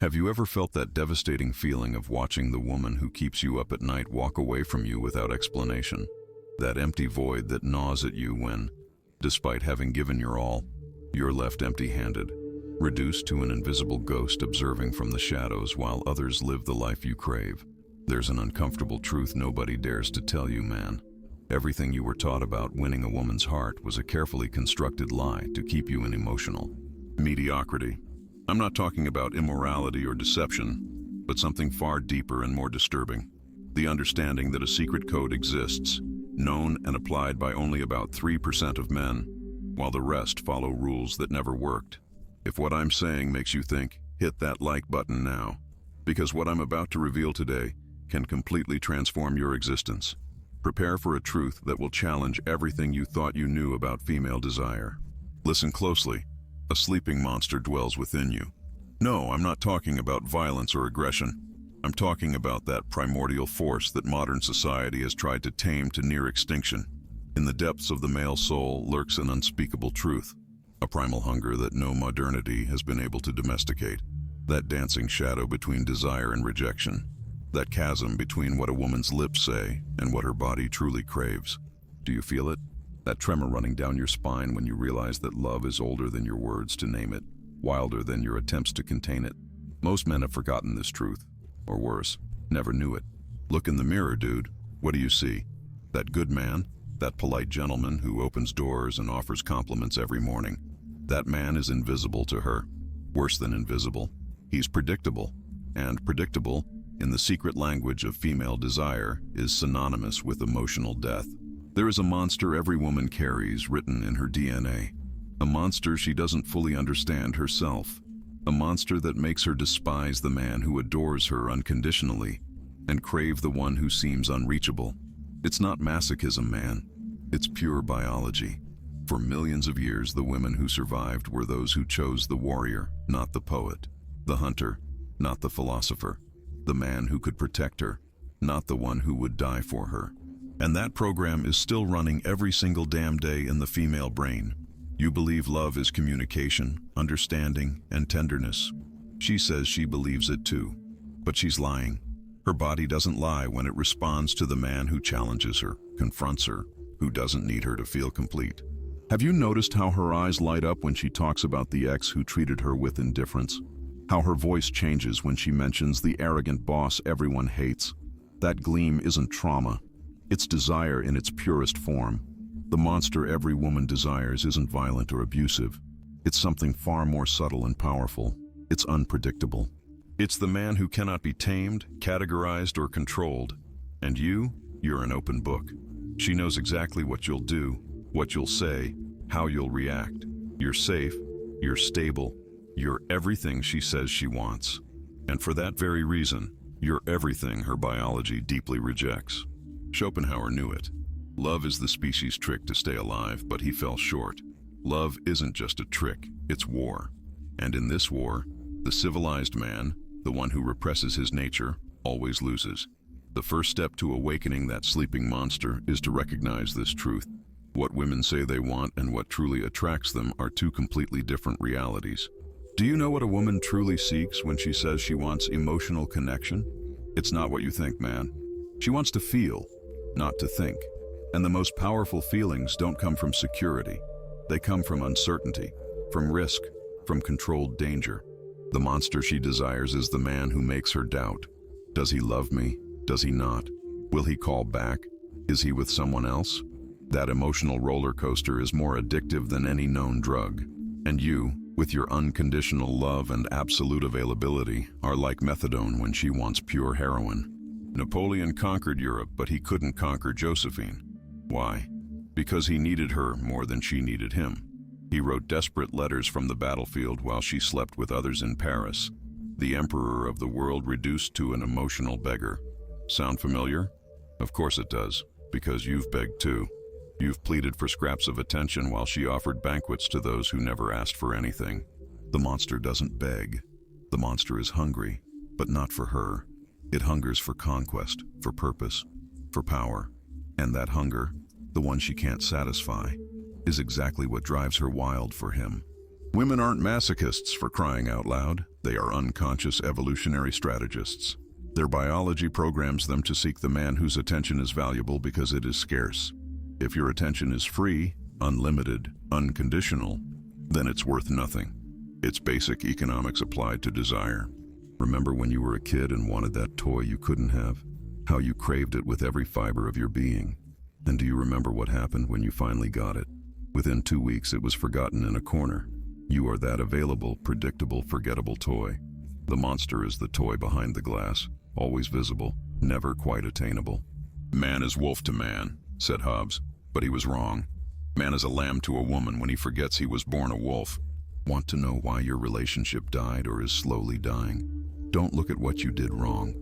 Have you ever felt that devastating feeling of watching the woman who keeps you up at night walk away from you without explanation? That empty void that gnaws at you when, despite having given your all, you're left empty-handed, reduced to an invisible ghost observing from the shadows while others live the life you crave. There's an uncomfortable truth nobody dares to tell you, man. Everything you were taught about winning a woman's heart was a carefully constructed lie to keep you in emotional mediocrity. I'm not talking about immorality or deception, but something far deeper and more disturbing. The understanding that a secret code exists, known and applied by only about 3% of men, while the rest follow rules that never worked. If what I'm saying makes you think, hit that like button now, because what I'm about to reveal today can completely transform your existence. Prepare for a truth that will challenge everything you thought you knew about female desire. Listen closely. A sleeping monster dwells within you. No, I'm not talking about violence or aggression. I'm talking about that primordial force that modern society has tried to tame to near extinction. In the depths of the male soul lurks an unspeakable truth, a primal hunger that no modernity has been able to domesticate. That dancing shadow between desire and rejection. That chasm between what a woman's lips say and what her body truly craves. Do you feel it? That tremor running down your spine when you realize that love is older than your words to name it, wilder than your attempts to contain it. Most men have forgotten this truth, or worse, never knew it. Look in the mirror, dude. What do you see? That good man, that polite gentleman who opens doors and offers compliments every morning. That man is invisible to her. Worse than invisible. He's predictable, and predictable, in the secret language of female desire, is synonymous with emotional death. There is a monster every woman carries written in her DNA. A monster she doesn't fully understand herself. A monster that makes her despise the man who adores her unconditionally and crave the one who seems unreachable. It's not masochism, man. It's pure biology. For millions of years, the women who survived were those who chose the warrior, not the poet. The hunter, not the philosopher. The man who could protect her, not the one who would die for her. And that program is still running every single damn day in the female brain. You believe love is communication, understanding, and tenderness. She says she believes it too, but she's lying. Her body doesn't lie when it responds to the man who challenges her, confronts her, who doesn't need her to feel complete. Have you noticed how her eyes light up when she talks about the ex who treated her with indifference? How her voice changes when she mentions the arrogant boss everyone hates? That gleam isn't trauma. It's desire in its purest form. The monster every woman desires isn't violent or abusive. It's something far more subtle and powerful. It's unpredictable. It's the man who cannot be tamed, categorized, or controlled. And you're an open book. She knows exactly what you'll do, what you'll say, how you'll react. You're safe, you're stable, you're everything she says she wants. And for that very reason, you're everything her biology deeply rejects. Schopenhauer knew it. Love is the species' trick to stay alive, but he fell short. Love isn't just a trick, it's war. And in this war, the civilized man, the one who represses his nature, always loses. The first step to awakening that sleeping monster is to recognize this truth. What women say they want and what truly attracts them are two completely different realities. Do you know what a woman truly seeks when she says she wants emotional connection? It's not what you think, man. She wants to feel, not to think. And the most powerful feelings don't come from security. They come from uncertainty, from risk, from controlled danger. The monster she desires is the man who makes her doubt. Does he love me? Does he not? Will he call back? Is he with someone else? That emotional roller coaster is more addictive than any known drug. And you, with your unconditional love and absolute availability, are like methadone when she wants pure heroin. Napoleon conquered Europe, but he couldn't conquer Josephine. Why? Because he needed her more than she needed him. He wrote desperate letters from the battlefield while she slept with others in Paris. The emperor of the world reduced to an emotional beggar. Sound familiar? Of course it does, because you've begged too. You've pleaded for scraps of attention while she offered banquets to those who never asked for anything. The monster doesn't beg. The monster is hungry, but not for her. It hungers for conquest, for purpose, for power. And that hunger, the one she can't satisfy, is exactly what drives her wild for him. Women aren't masochists, for crying out loud. They are unconscious evolutionary strategists. Their biology programs them to seek the man whose attention is valuable because it is scarce. If your attention is free, unlimited, unconditional, then it's worth nothing. It's basic economics applied to desire. Remember when you were a kid and wanted that toy you couldn't have? How you craved it with every fiber of your being. And do you remember what happened when you finally got it? Within 2 weeks it was forgotten in a corner. You are that available, predictable, forgettable toy. The monster is the toy behind the glass, always visible, never quite attainable. Man is wolf to man, said Hobbes, but he was wrong. Man is a lamb to a woman when he forgets he was born a wolf. Want to know why your relationship died or is slowly dying? Don't look at what you did wrong.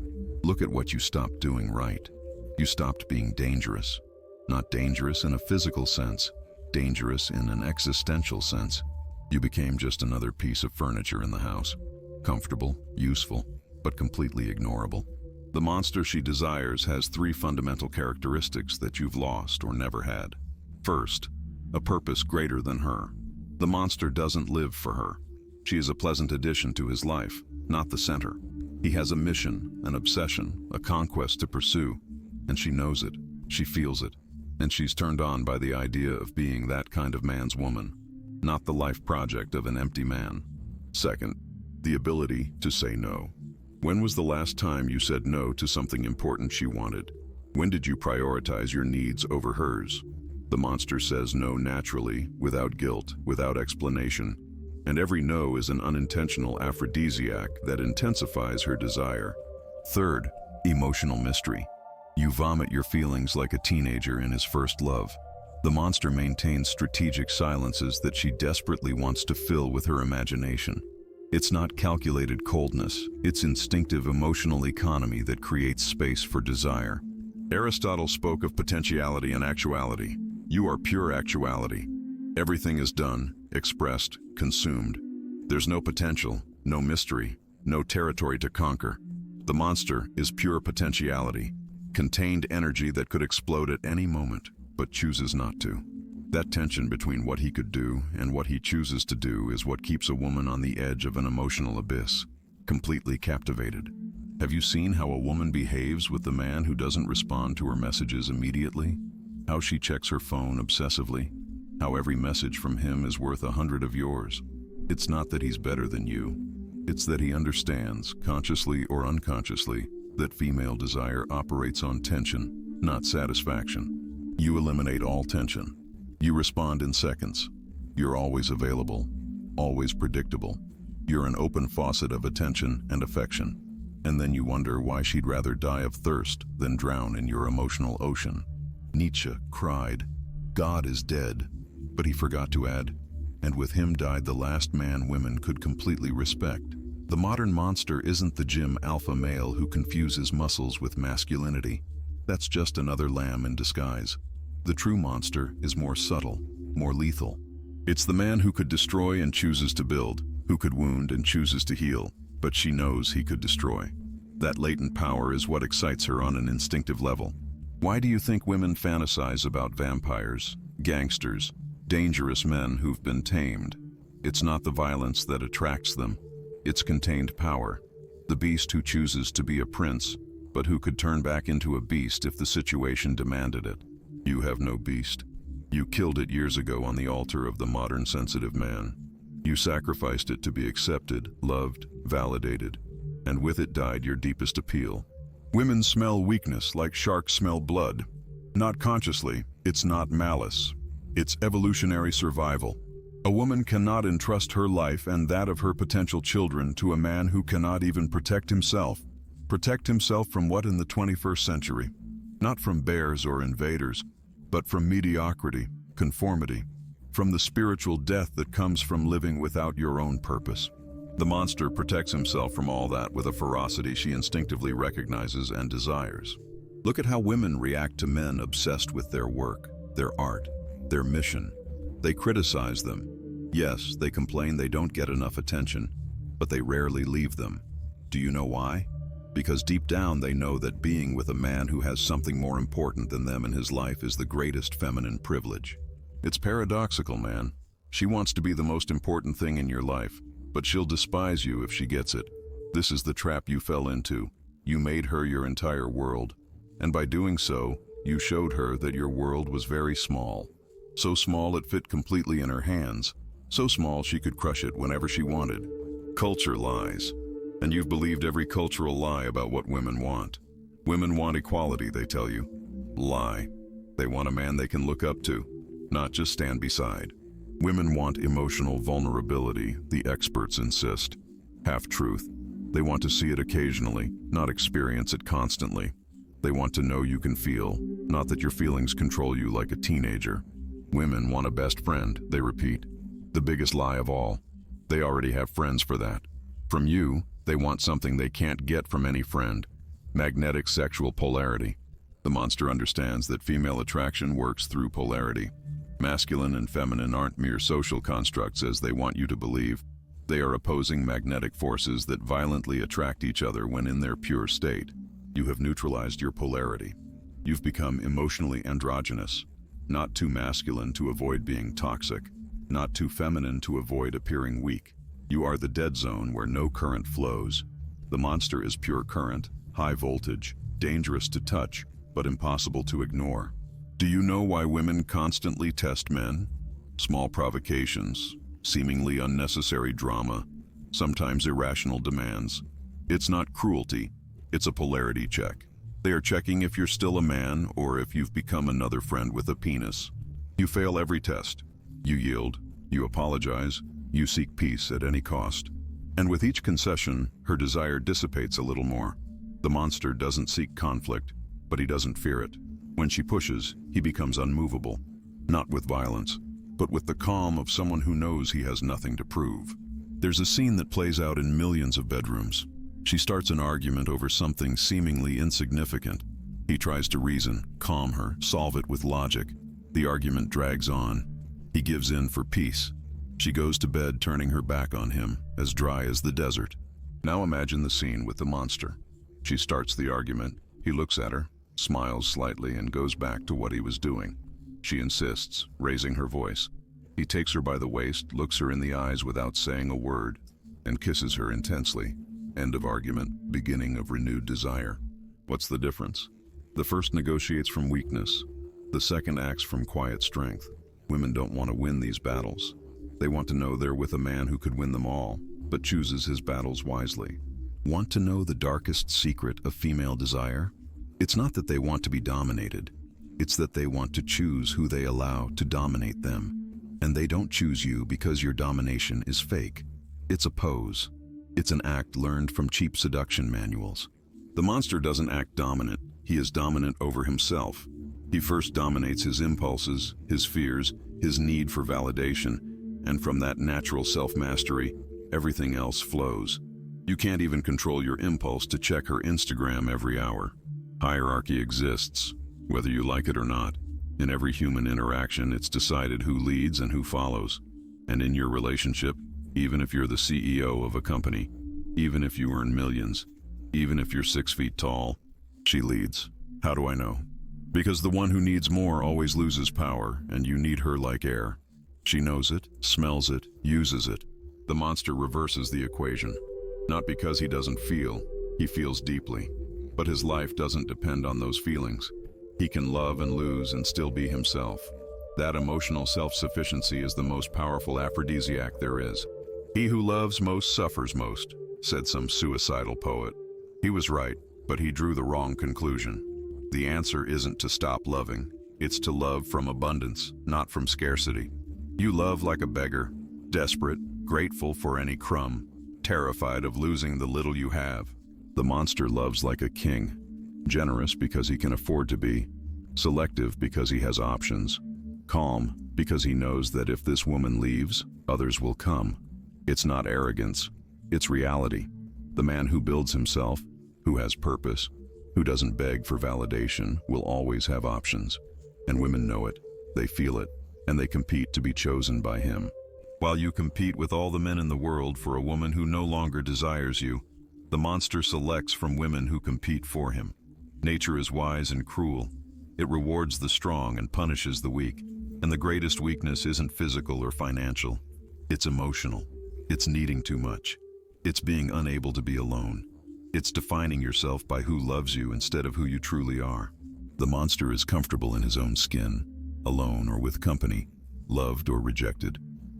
Look at what you stopped doing right. You stopped being dangerous. Not dangerous in a physical sense, dangerous in an existential sense. You became just another piece of furniture in the house. Comfortable, useful, but completely ignorable. The monster she desires has 3 fundamental characteristics that you've lost or never had. First, a purpose greater than her. The monster doesn't live for her. She is a pleasant addition to his life, not the center. He has a mission, an obsession, a conquest to pursue, and she knows it, she feels it, and she's turned on by the idea of being that kind of man's woman, not the life project of an empty man. Second, the ability to say no. When was the last time you said no to something important she wanted? When did you prioritize your needs over hers? The monster says no naturally, without guilt, without explanation, and every no is an unintentional aphrodisiac that intensifies her desire. Third, emotional mystery. You vomit your feelings like a teenager in his first love. The monster maintains strategic silences that she desperately wants to fill with her imagination. It's not calculated coldness, it's instinctive emotional economy that creates space for desire. Aristotle spoke of potentiality and actuality. You are pure actuality. Everything is done, expressed, consumed. There's no potential, no mystery, no territory to conquer. The monster is pure potentiality, contained energy that could explode at any moment, but chooses not to. That tension between what he could do and what he chooses to do is what keeps a woman on the edge of an emotional abyss, completely captivated. Have you seen how a woman behaves with the man who doesn't respond to her messages immediately? How she checks her phone obsessively? How every message from him is worth 100 of yours? It's not that he's better than you. It's that he understands, consciously or unconsciously, that female desire operates on tension, not satisfaction. You eliminate all tension. You respond in seconds. You're always available, always predictable. You're an open faucet of attention and affection. And then you wonder why she'd rather die of thirst than drown in your emotional ocean. Nietzsche cried, "God is dead," but he forgot to add, "and with him died the last man women could completely respect." The modern monster isn't the gym alpha male who confuses muscles with masculinity. That's just another lamb in disguise. The true monster is more subtle, more lethal. It's the man who could destroy and chooses to build, who could wound and chooses to heal, but she knows he could destroy. That latent power is what excites her on an instinctive level. Why do you think women fantasize about vampires, gangsters, dangerous men who've been tamed? It's not the violence that attracts them. It's contained power. The beast who chooses to be a prince, but who could turn back into a beast if the situation demanded it. You have no beast. You killed it years ago on the altar of the modern sensitive man. You sacrificed it to be accepted, loved, validated, and with it died your deepest appeal. Women smell weakness like sharks smell blood. Not consciously, it's not malice. It's evolutionary survival. A woman cannot entrust her life and that of her potential children to a man who cannot even protect himself. Protect himself from what in the 21st century? Not from bears or invaders, but from mediocrity, conformity, from the spiritual death that comes from living without your own purpose. The monster protects himself from all that with a ferocity she instinctively recognizes and desires. Look at how women react to men obsessed with their work, their art, their mission. They criticize them. Yes, they complain they don't get enough attention, but they rarely leave them. Do you know why? Because deep down they know that being with a man who has something more important than them in his life is the greatest feminine privilege. It's paradoxical, man. She wants to be the most important thing in your life, but she'll despise you if she gets it. This is the trap you fell into. You made her your entire world, and by doing so, you showed her that your world was very small. So small it fit completely in her hands, so small she could crush it whenever she wanted. Culture lies, and you've believed every cultural lie about what women want. Women want equality, they tell you. Lie. They want a man they can look up to, not just stand beside. Women want emotional vulnerability, the experts insist. Half-truth. They want to see it occasionally, not experience it constantly. They want to know you can feel, not that your feelings control you like a teenager. Women want a best friend, they repeat. The biggest lie of all. They already have friends for that. From you, they want something they can't get from any friend. Magnetic sexual polarity. The monster understands that female attraction works through polarity. Masculine and feminine aren't mere social constructs as they want you to believe. They are opposing magnetic forces that violently attract each other when in their pure state. You have neutralized your polarity. You've become emotionally androgynous. Not too masculine to avoid being toxic. Not too feminine to avoid appearing weak. You are the dead zone where no current flows. The monster is pure current, high voltage, dangerous to touch, but impossible to ignore. Do you know why women constantly test men? Small provocations, seemingly unnecessary drama, sometimes irrational demands. It's not cruelty, it's a polarity check. They are checking if you're still a man or if you've become another friend with a penis. You fail every test. You yield, you apologize, you seek peace at any cost. And with each concession, her desire dissipates a little more. The monster doesn't seek conflict, but he doesn't fear it. When she pushes, he becomes unmovable, not with violence, but with the calm of someone who knows he has nothing to prove. There's a scene that plays out in millions of bedrooms. She starts an argument over something seemingly insignificant. He tries to reason, calm her, solve it with logic. The argument drags on. He gives in for peace. She goes to bed turning her back on him, as dry as the desert. Now imagine the scene with the monster. She starts the argument. He looks at her, smiles slightly, and goes back to what he was doing. She insists, raising her voice. He takes her by the waist, looks her in the eyes without saying a word, and kisses her intensely. End of argument, beginning of renewed desire. What's the difference? The first negotiates from weakness. The second acts from quiet strength. Women don't want to win these battles. They want to know they're with a man who could win them all, but chooses his battles wisely. Want to know the darkest secret of female desire? It's not that they want to be dominated. It's that they want to choose who they allow to dominate them. And they don't choose you because your domination is fake. It's a pose. It's an act learned from cheap seduction manuals. The monster doesn't act dominant. He is dominant over himself. He first dominates his impulses, his fears, his need for validation, and from that natural self-mastery, everything else flows. You can't even control your impulse to check her Instagram every hour. Hierarchy exists, whether you like it or not. In every human interaction, it's decided who leads and who follows. And in your relationship, even if you're the CEO of a company, even if you earn millions, even if you're 6 feet tall, she leads. How do I know? Because the one who needs more always loses power, and you need her like air. She knows it, smells it, uses it. The monster reverses the equation. Not because he doesn't feel, he feels deeply. But his life doesn't depend on those feelings. He can love and lose and still be himself. That emotional self-sufficiency is the most powerful aphrodisiac there is. He who loves most suffers most, said some suicidal poet. He was right, but he drew the wrong conclusion. The answer isn't to stop loving. It's to love from abundance, not from scarcity. You love like a beggar, desperate, grateful for any crumb, terrified of losing the little you have. The monster loves like a king, generous because he can afford to be, selective because he has options, calm because he knows that if this woman leaves, others will come. It's not arrogance, it's reality. The man who builds himself, who has purpose, who doesn't beg for validation, will always have options. And women know it, they feel it, and they compete to be chosen by him. While you compete with all the men in the world for a woman who no longer desires you, the monster selects from women who compete for him. Nature is wise and cruel. It rewards the strong and punishes the weak. And the greatest weakness isn't physical or financial. It's emotional. It's needing too much. It's being unable to be alone. It's defining yourself by who loves you instead of who you truly are. The monster is comfortable in his own skin, alone or with company, loved or rejected.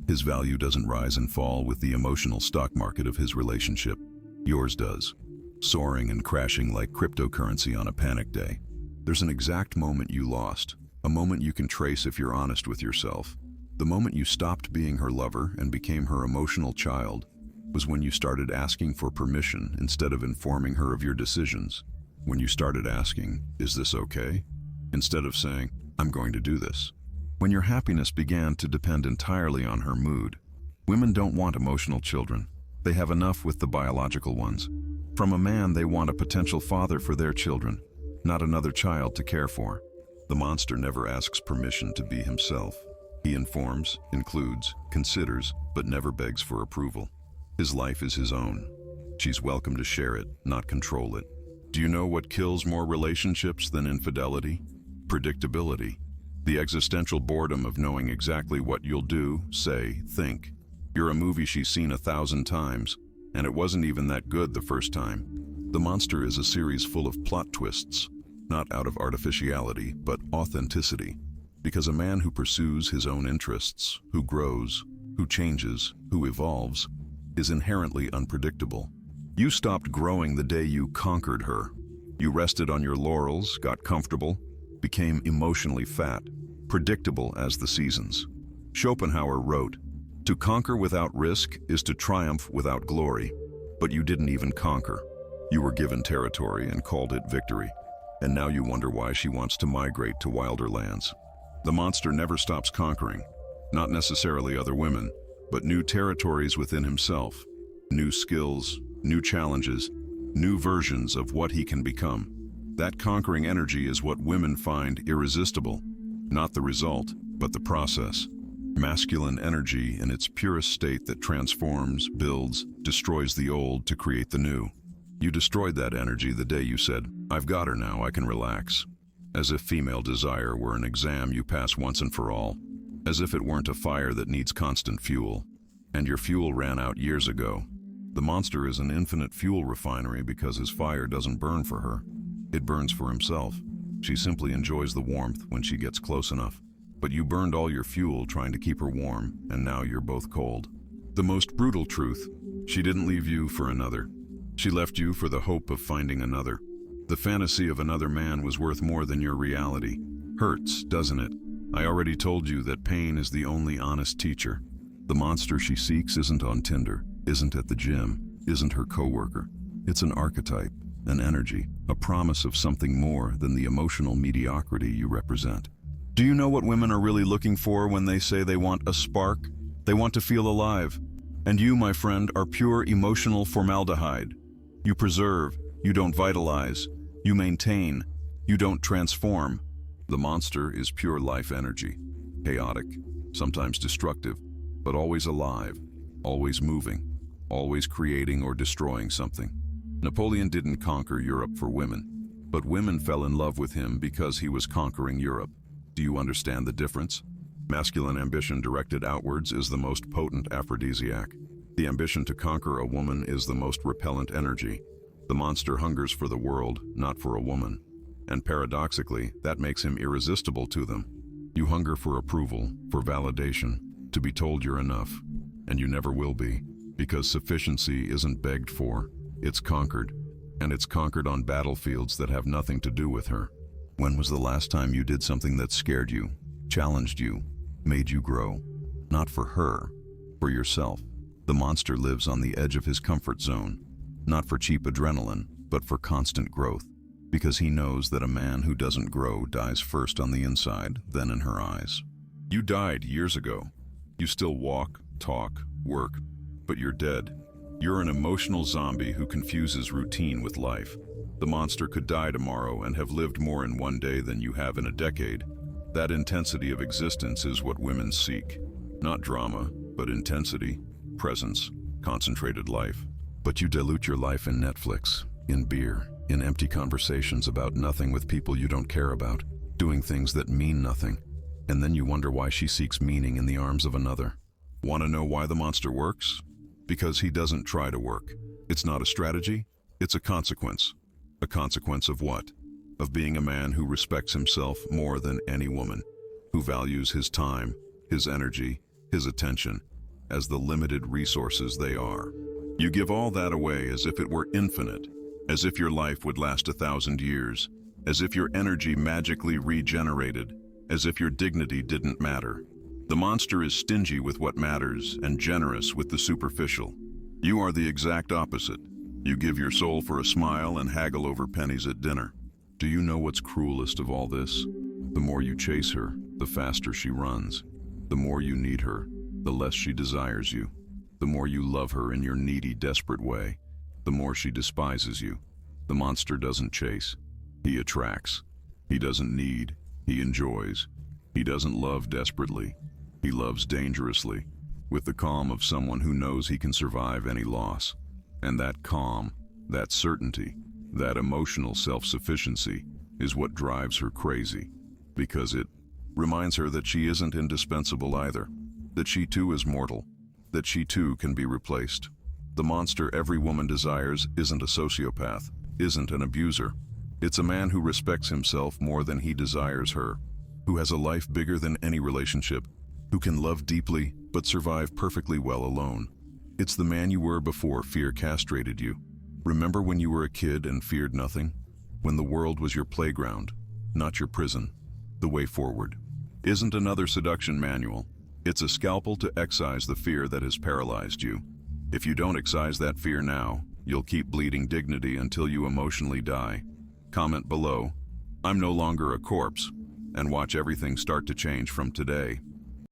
His value doesn't rise and fall with the emotional stock market of his relationship. Yours does, soaring and crashing like cryptocurrency on a panic day. There's an exact moment you lost, a moment you can trace if you're honest with yourself. The moment you stopped being her lover and became her emotional child was when you started asking for permission instead of informing her of your decisions. When you started asking, "Is this okay?" instead of saying, "I'm going to do this." When your happiness began to depend entirely on her mood. Women don't want emotional children. They have enough with the biological ones. From a man, they want a potential father for their children, not another child to care for. The monster never asks permission to be himself. He informs, includes, considers, but never begs for approval. His life is his own. She's welcome to share it, not control it. Do you know what kills more relationships than infidelity? Predictability. The existential boredom of knowing exactly what you'll do, say, think. You're a movie she's seen 1,000 times, and it wasn't even that good the first time. The monster is a series full of plot twists, not out of artificiality, but authenticity. Because a man who pursues his own interests, who grows, who changes, who evolves, is inherently unpredictable. You stopped growing the day you conquered her. You rested on your laurels, got comfortable, became emotionally fat, predictable as the seasons. Schopenhauer wrote, "To conquer without risk is to triumph without glory." But you didn't even conquer. You were given territory and called it victory. And now you wonder why she wants to migrate to wilder lands. The monster never stops conquering, not necessarily other women, but new territories within himself, new skills, new challenges, new versions of what he can become. That conquering energy is what women find irresistible, not the result, but the process. Masculine energy in its purest state that transforms, builds, destroys the old to create the new. You destroyed that energy the day you said, "I've got her now, I can relax." As if female desire were an exam you pass once and for all. As if it weren't a fire that needs constant fuel. And your fuel ran out years ago. The monster is an infinite fuel refinery because his fire doesn't burn for her. It burns for himself. She simply enjoys the warmth when she gets close enough. But you burned all your fuel trying to keep her warm, and now you're both cold. The most brutal truth, she didn't leave you for another. She left you for the hope of finding another. The fantasy of another man was worth more than your reality. Hurts, doesn't it? I already told you that pain is the only honest teacher. The monster she seeks isn't on Tinder, isn't at the gym, isn't her coworker. It's an archetype, an energy, a promise of something more than the emotional mediocrity you represent. Do you know what women are really looking for when they say they want a spark? They want to feel alive. And you, my friend, are pure emotional formaldehyde. You preserve, you don't vitalize, you maintain, you don't transform. The monster is pure life energy, chaotic, sometimes destructive, but always alive, always moving, always creating or destroying something. Napoleon didn't conquer Europe for women, but women fell in love with him because he was conquering Europe. Do you understand the difference? Masculine ambition directed outwards is the most potent aphrodisiac. The ambition to conquer a woman is the most repellent energy. The monster hungers for the world, not for a woman. And paradoxically, that makes him irresistible to them. You hunger for approval, for validation, to be told you're enough. And you never will be, because sufficiency isn't begged for, it's conquered. And it's conquered on battlefields that have nothing to do with her. When was the last time you did something that scared you, challenged you, made you grow? Not for her, for yourself. The monster lives on the edge of his comfort zone, not for cheap adrenaline, but for constant growth, because he knows that a man who doesn't grow dies first on the inside, then in her eyes. You died years ago. You still walk, talk, work, but you're dead. You're an emotional zombie who confuses routine with life. The monster could die tomorrow and have lived more in one day than you have in a decade. That intensity of existence is what women seek. Not drama, but intensity, presence, concentrated life. But you dilute your life in Netflix, in beer, in empty conversations about nothing with people you don't care about, doing things that mean nothing. And then you wonder why she seeks meaning in the arms of another. Want to know why the monster works? Because he doesn't try to work. It's not a strategy, it's a consequence. A consequence of what? Of being a man who respects himself more than any woman, who values his time, his energy, his attention, as the limited resources they are. You give all that away as if it were infinite, as if your life would last 1,000 years, as if your energy magically regenerated, as if your dignity didn't matter. The monster is stingy with what matters and generous with the superficial. You are the exact opposite. You give your soul for a smile and haggle over pennies at dinner. Do you know what's cruelest of all this? The more you chase her, the faster she runs. The more you need her, the less she desires you. The more you love her in your needy, desperate way, the more she despises you. The monster doesn't chase. He attracts. He doesn't need. He enjoys. He doesn't love desperately. He loves dangerously, with the calm of someone who knows he can survive any loss. And that calm, that certainty, that emotional self-sufficiency is what drives her crazy, because it reminds her that she isn't indispensable either, that she too is mortal, that she too can be replaced. The monster every woman desires isn't a sociopath, isn't an abuser. It's a man who respects himself more than he desires her, who has a life bigger than any relationship, who can love deeply but survive perfectly well alone. It's the man you were before fear castrated you. Remember when you were a kid and feared nothing? When the world was your playground, not your prison. The way forward isn't another seduction manual. It's a scalpel to excise the fear that has paralyzed you. If you don't excise that fear now, you'll keep bleeding dignity until you emotionally die. Comment below, "I'm no longer a corpse," and watch everything start to change from today.